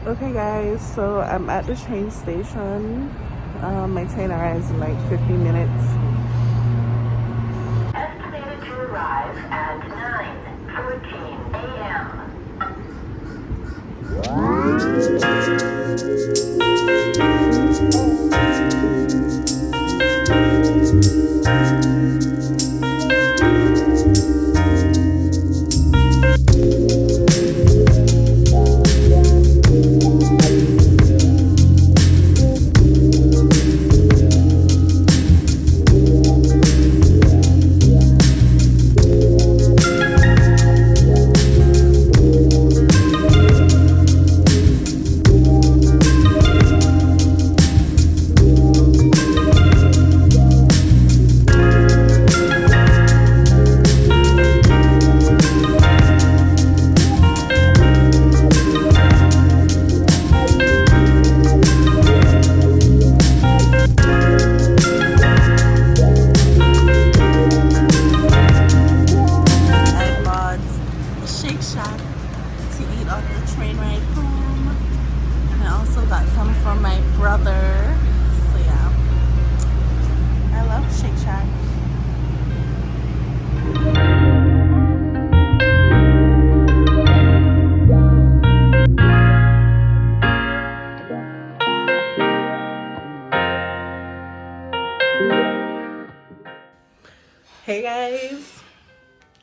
Okay guys, so I'm at the train station. My train arrives in like 15 minutes. Estimated to arrive at 9:14 I bought a Shake Shack to eat on the train ride home. And I also got some from my brother. So yeah, I love Shake Shack. Hey guys,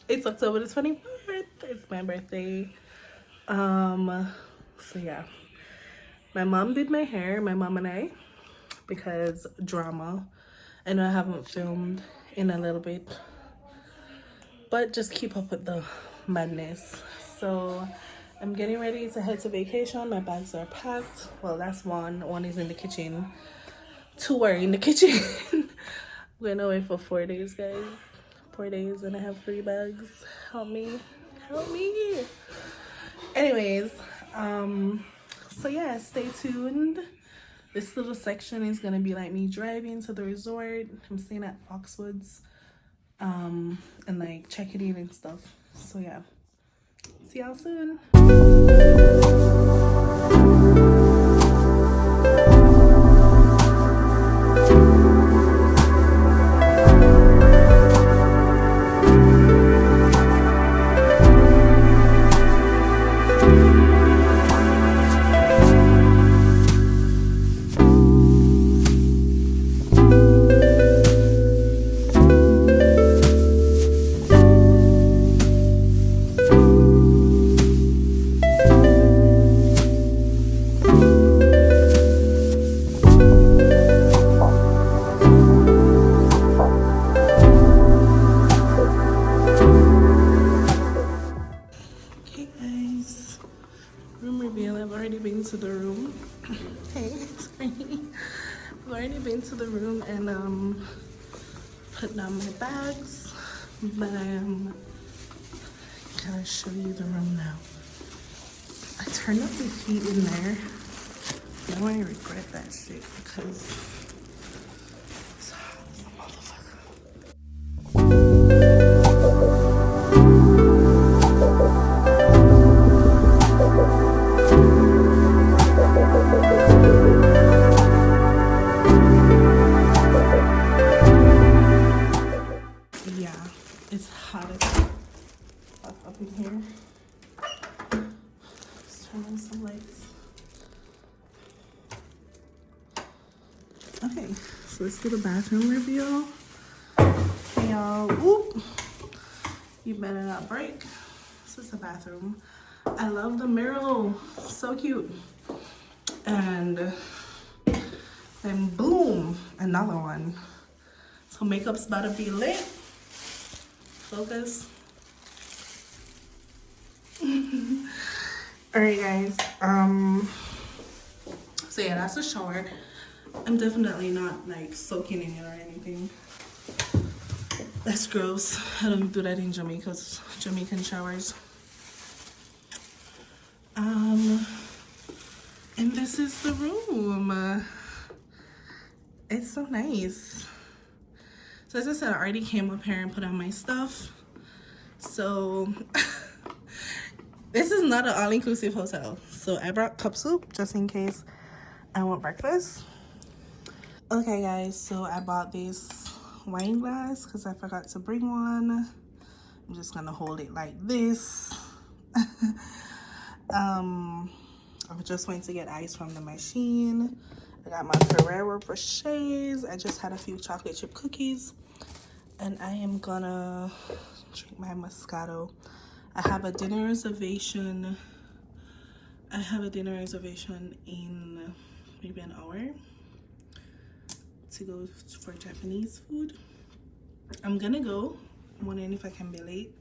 it's October the 24th. It's my birthday. So yeah, my mom did my hair, my mom and I, because drama. I know I haven't filmed in a little bit, but just keep up with the madness. So I'm getting ready to head to vacation. My bags are packed. Well, that's one is in the kitchen, two are in the kitchen. I'm going away for 4 days, guys. 4 days and I have 3 bags. Help me, help me. Anyways, so yeah, stay tuned. This little section is gonna be like me driving to the resort. I'm staying at Foxwoods, and like checking in and stuff. So yeah, see y'all soon. Okay guys, room reveal. I've already been to the room. Hey, sorry. I've already been to the room and put down my bags, but I'm gonna show you the room now. I turned up the heat in there. Now I regret that shit because it's hot as a motherfucker. Yeah, it's hot as fuck up in here. Let's turn on some lights. Okay, so let's do the bathroom reveal. Hey y'all, oop, you better not break. This is the bathroom. I love the mirror, so cute. And then boom, another one. So makeup's about to be lit. Focus. All right, guys. So yeah, that's the shower. I'm definitely not like soaking in it or anything. That's gross. I don't do that in Jamaica's Jamaican showers. And this is the room. It's so nice. So as I said, I already came up here and put on my stuff. So This is not an all-inclusive hotel, so I brought cup soup just in case I want breakfast. Okay, guys, so I bought this wine glass because I forgot to bring one. I'm just gonna hold it like this. I just went to get ice from the machine. I got my Ferrero Rochers. I just had a few chocolate chip cookies, and I am gonna drink my Moscato. I have a dinner reservation. In maybe an hour to go for Japanese food. I'm gonna go. I'm wondering if I can be late.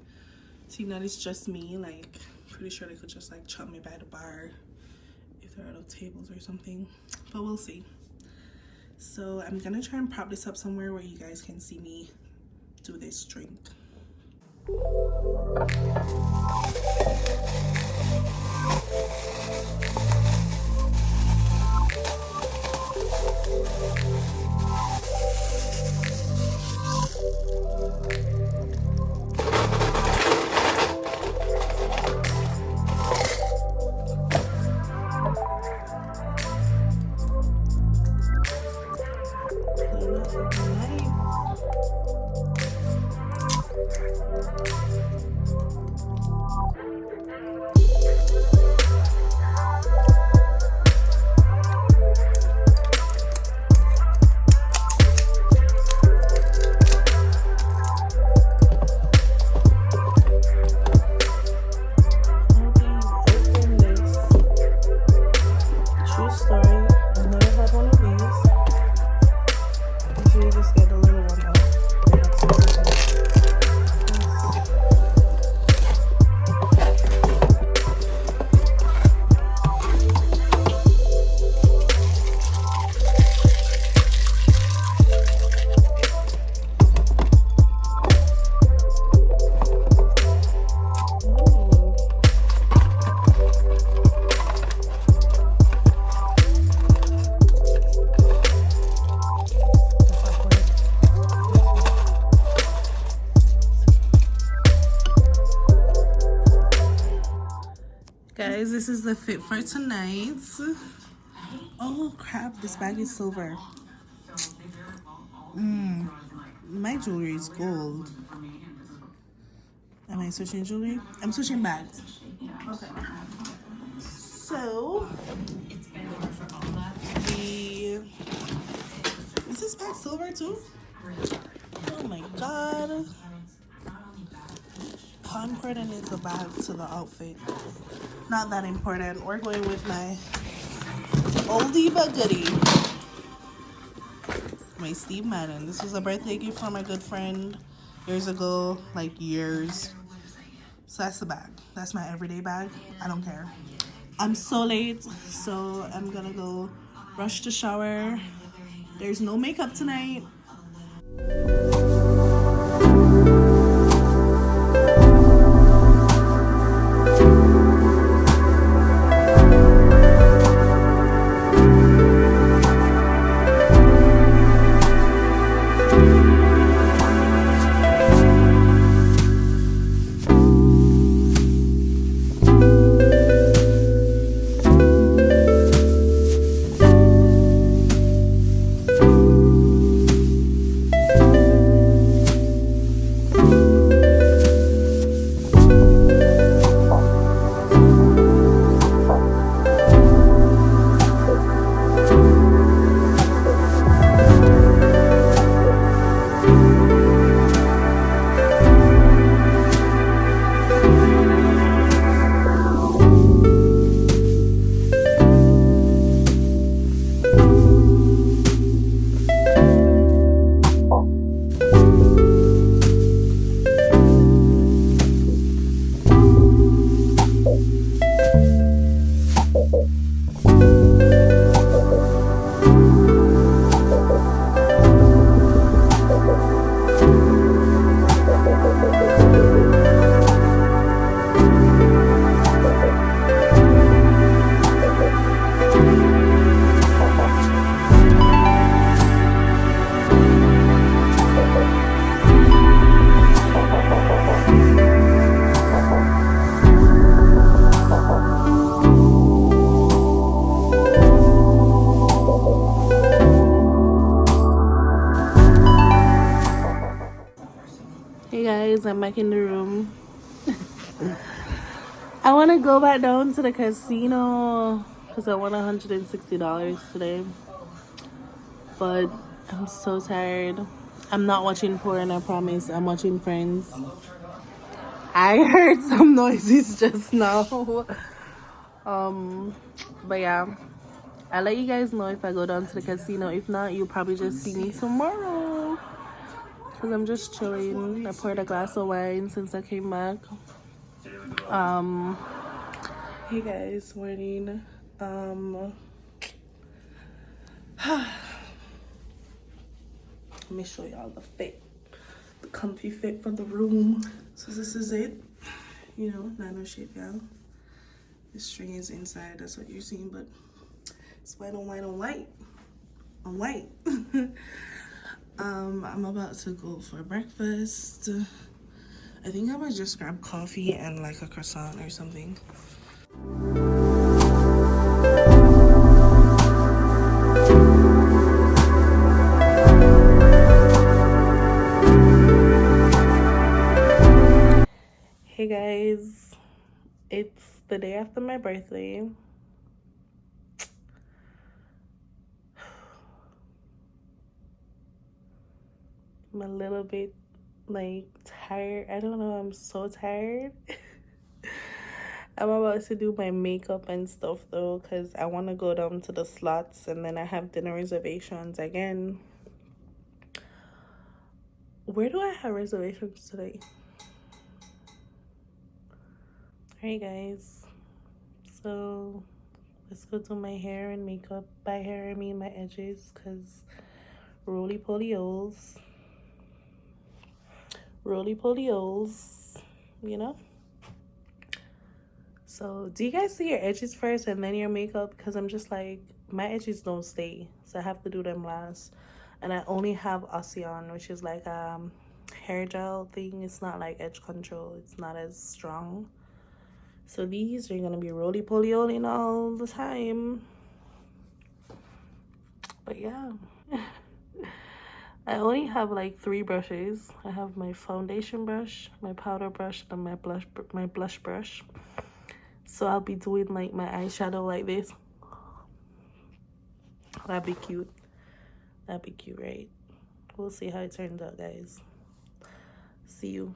Seeing that it's just me, like, pretty sure they could just like chop me by the bar if there are no tables or something, but we'll see. So I'm gonna try and prop this up somewhere where you guys can see me do this drink. True story. I've never had one of these. Usually just get the little one out. Guys, this is the fit for tonight. Oh crap, this bag is silver. My jewelry is gold. Am I switching jewelry? I'm switching bags. Okay. So, is this bag silver too? Oh my god. How important is the bag to the outfit? Not that important. We're going with my oldie but goodie. My Steve Madden. This was a birthday gift from my good friend years ago, like years. So that's the bag. That's my everyday bag. I don't care. I'm so late, so I'm gonna go rush to shower. There's no makeup tonight. back in the room. I want to go back down to the casino because I won $160 today. But I'm so tired. I'm not watching porn, I promise. I'm watching Friends. I heard some noises just now. But yeah, I'll let you guys know if I go down to the casino. If not, you'll probably just see me tomorrow. Because I'm just chilling. I poured a glass of wine since I came back. Hey guys, morning. Let me show y'all the fit. The comfy fit for the room. So this is it. You know, nano shape, y'all. The string is inside, that's what you're seeing, but it's white on white on white. On white. I'm about to go for breakfast. I think I might just grab coffee and like a croissant or something. Hey guys, it's the day after my birthday. I'm a little bit like tired. I don't know, I'm so tired. I'm about to do my makeup and stuff though because I want to go down to the slots and then I have dinner reservations again. Where do I have reservations today? Alright guys, so let's go do my hair and makeup. By hair I mean my edges because roly-poly-oles, you know? So do you guys do your edges first and then your makeup? Because I'm just like, my edges don't stay, so I have to do them last. And I only have Ocean, which is like hair gel thing. It's not like edge control, it's not as strong. So these are gonna be roly-poly-oling all the time. But yeah. I only have like 3 brushes. I have my foundation brush, my powder brush, and my blush brush. So I'll be doing like my eyeshadow like this. That'd be cute. That'd be cute, right? We'll see how it turns out, guys. See you.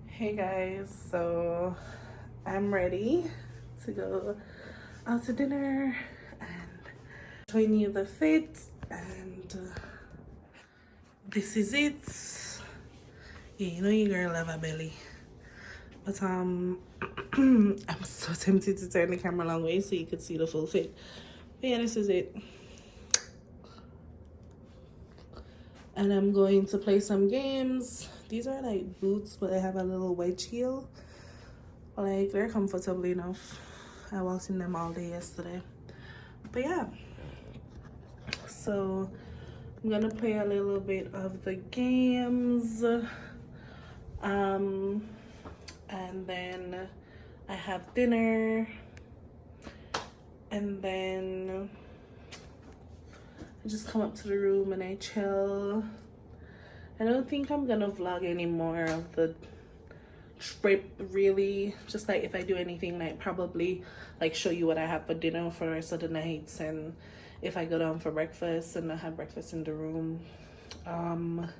Hey guys, so I'm ready to go out to dinner and showing you the fit, and this is it. Yeah, you know your girl have a belly, but I'm so tempted to turn the camera long way so you could see the full fit. But yeah, this is it. And I'm going to play some games. These are like boots, but they have a little wedge heel. Like, they're comfortable enough. I walked in them all day yesterday. But yeah, so I'm gonna play a little bit of the games, and then I have dinner, and then I just come up to the room and I chill. I don't think I'm gonna vlog anymore of the trip, really. Just like if I do anything, like probably like show you what I have for dinner for the rest of the nights, and if I go down for breakfast and I have breakfast in the room, and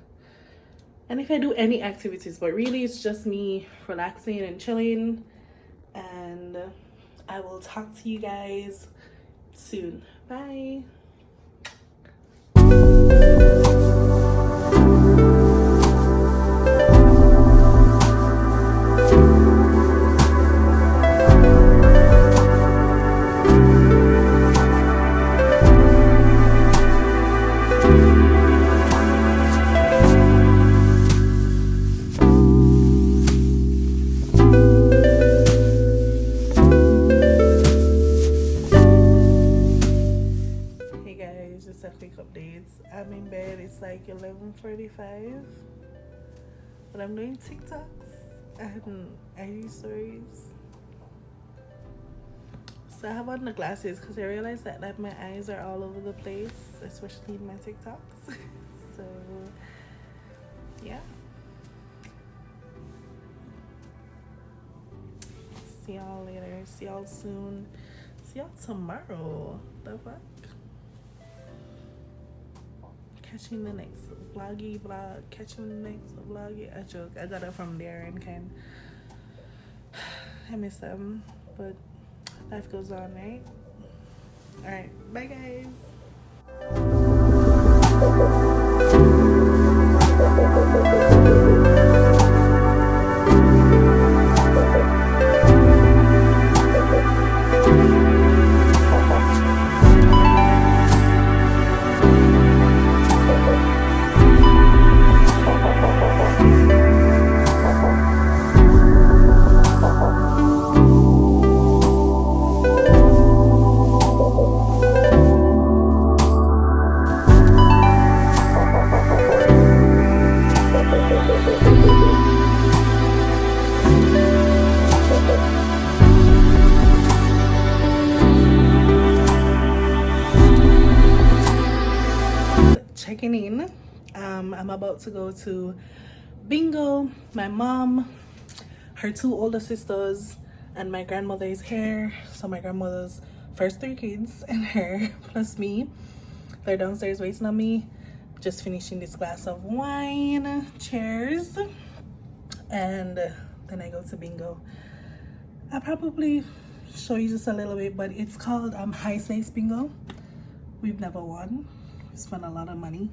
if I do any activities. But really it's just me relaxing and chilling, and I will talk to you guys soon. Bye. Hey guys, just a quick update. I'm in bed. It's like 11:45, but I'm doing TikToks and IG stories. So I have on the glasses because I realized that like my eyes are all over the place, especially in my TikToks. So yeah. see y'all later. See y'all soon. See y'all tomorrow. The fuck? Catching the next vloggy vlog. Catching the next vloggy. I joke. I got it from Darren Ken. I miss them, but life goes on, right? All right, bye guys. Checking in. I'm about to go to bingo. My mom, her two older sisters, and my grandmother is here. So my grandmother's first three kids and her plus me, they're downstairs waiting on me. Just finishing this glass of wine. Cheers. And then I go to bingo. I'll probably show you just a little bit, but it's called high stakes bingo. We've never won. We spent a lot of money.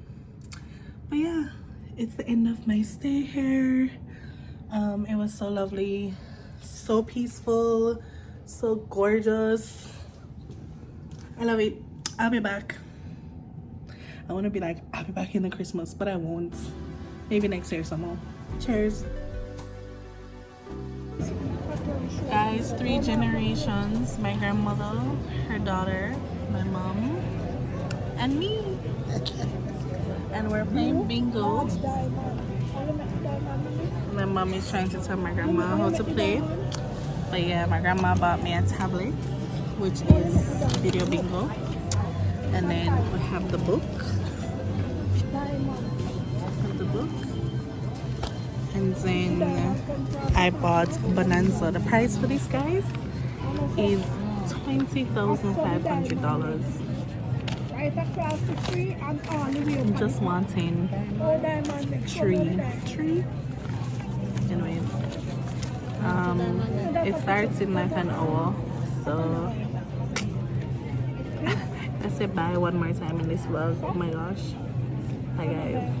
But yeah, it's the end of my stay here. It was so lovely, so peaceful, so gorgeous. I love it. I'll be back. I want to be like, I'll be back in the Christmas, but I won't. Maybe next year somehow. Cheers. Guys, 3 generations. My grandmother, her daughter, my mom, and me. And we're playing bingo. My mom is trying to tell my grandma how to play. But yeah, my grandma bought me a tablet, which is video bingo. And then we have the book. And then I bought Bonanza. The price for this, guys, is $20,500. I'm just wanting tree. Anyways, it starts in like an hour, so let's say bye one more time in this vlog. Oh my gosh, bye guys.